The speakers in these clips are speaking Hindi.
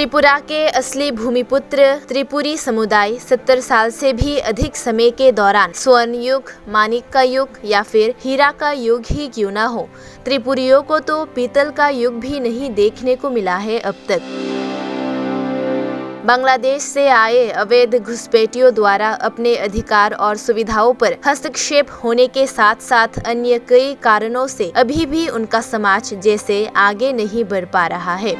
त्रिपुरा के असली भूमिपुत्र त्रिपुरी समुदाय 70 साल से भी अधिक समय के दौरान स्वर्ण युग, माणिक का युग या फिर हीरा का युग ही क्यों ना हो, त्रिपुरियों को तो पीतल का युग भी नहीं देखने को मिला है अब तक। बांग्लादेश से आए अवैध घुसपैठियों द्वारा अपने अधिकार और सुविधाओं पर हस्तक्षेप होने के साथ साथ अन्य कई कारणों से अभी भी उनका समाज जैसे आगे नहीं बढ़ पा रहा है।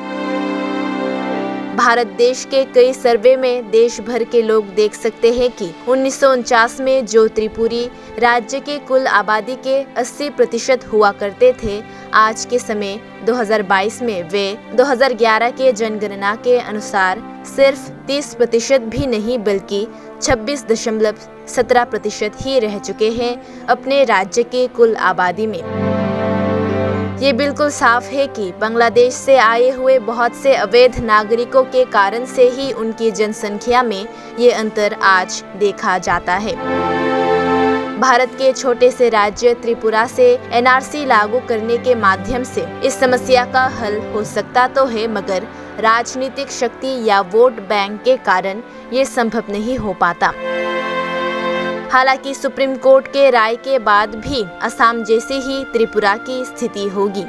भारत देश के कई सर्वे में देश भर के लोग देख सकते हैं कि 1949 में जो त्रिपुरी राज्य के कुल आबादी के 80% हुआ करते थे, आज के समय 2022 में वे 2011 के जनगणना के अनुसार सिर्फ 30% भी नहीं बल्कि 26.17% ही रह चुके हैं अपने राज्य के कुल आबादी में। ये बिल्कुल साफ है कि बांग्लादेश से आए हुए बहुत से अवैध नागरिकों के कारण से ही उनकी जनसंख्या में ये अंतर आज देखा जाता है। भारत के छोटे से राज्य त्रिपुरा से एनआरसी लागू करने के माध्यम से इस समस्या का हल हो सकता तो है, मगर राजनीतिक शक्ति या वोट बैंक के कारण ये संभव नहीं हो पाता। हालांकि सुप्रीम कोर्ट के राय के बाद भी असम जैसी ही त्रिपुरा की स्थिति होगी।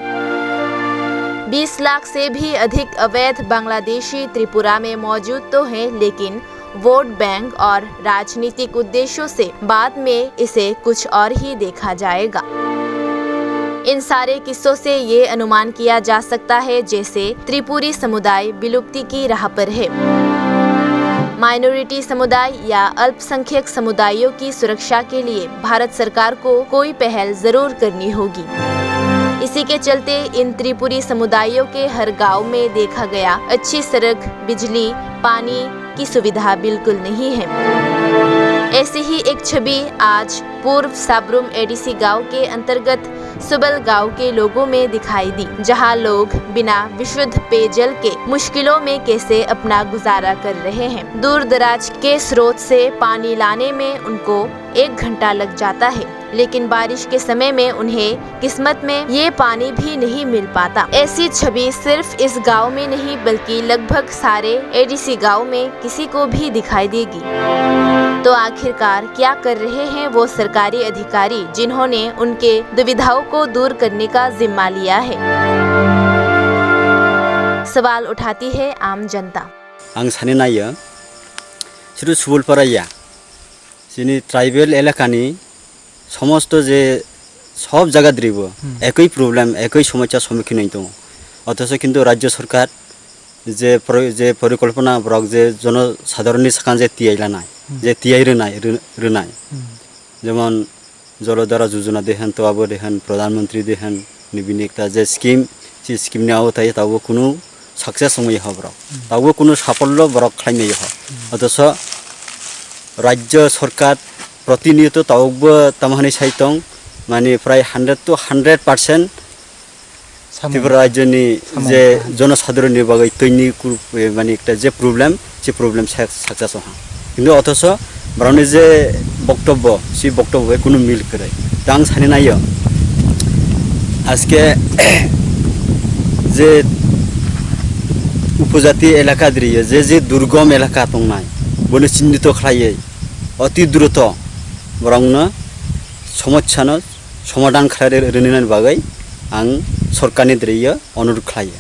20 लाख से भी अधिक अवैध बांग्लादेशी त्रिपुरा में मौजूद तो हैं, लेकिन वोट बैंक और राजनीतिक उद्देश्यों से बाद में इसे कुछ और ही देखा जाएगा। इन सारे किस्सों से ये अनुमान किया जा सकता है जैसे त्रिपुरी समुदाय विलुप्ति की राह पर है। माइनॉरिटी समुदाय या अल्पसंख्यक समुदायों की सुरक्षा के लिए भारत सरकार को कोई पहल जरूर करनी होगी। इसी के चलते इन त्रिपुरी समुदायों के हर गांव में देखा गया अच्छी सड़क, बिजली, पानी की सुविधा बिल्कुल नहीं है। ऐसी ही एक छवि आज पूर्व साबरूम एडीसी गांव के अंतर्गत सुबल गांव के लोगों में दिखाई दी, जहां लोग बिना विशुद्ध पेयजल के मुश्किलों में कैसे अपना गुजारा कर रहे हैं। दूर दराज के स्रोत से पानी लाने में उनको 1 घंटा लग जाता है, लेकिन बारिश के समय में उन्हें किस्मत में ये पानी भी नहीं मिल पाता। ऐसी छवि सिर्फ इस गांव में नहीं बल्कि लगभग सारे एडीसी गांव में किसी को भी दिखाई देगी। तो आखिरकार क्या कर रहे हैं वो सरकारी अधिकारी जिन्होंने उनके दुविधाओं को दूर करने का जिम्मा लिया है? सवाल उठाती है आम जनता। आं सानो नायो शुरू सुबलपाराया जोंनि ट्राइबेल एलाकानि समस्त जे सब जायगा द्रिबो एकई प्रब्लेम एकई समस्या सम्मुखीन दङ, अथच किन्तु राज्य सरकार जे परिकल्पना ब्रक जे जनसाधारणनि साखान जे तियाइ लानाय जे तियाइ रोनाय जेमन जलधारा योजना देहन तवाबो देहन प्रधानमंत्री देहन निबिनिकता जे स्कीम जे स्कीमनि आवताय तावबो कुनु सक्सेस समय हब्रक तावबो कुनु साफल्य ब्रक खालामनाय ह, अथच राज्य सरकार प्रतिनियत तावबो तामहानि साइतं माने प्राय 100 to 100% त्रिपुरा राज्यनि जे जनसाधारणनि बागै तैनि माने एकटा जे प्रब्लेम सक्सेस ह, किन्तु अथच ब्राउनि जे बक्तव्य से बक्तव्य कोनो मिल करे। आं सानो नायो आजके जे उपजाति एलाका द्रियो जे दुर्गम एलाका दंनाय बनो चिन्हित खालायै अति द्रुत ब्राउनो समस्यानो समाधान खालामनो बागै आं सरकारनि द्रियो अनुरोध खालायो।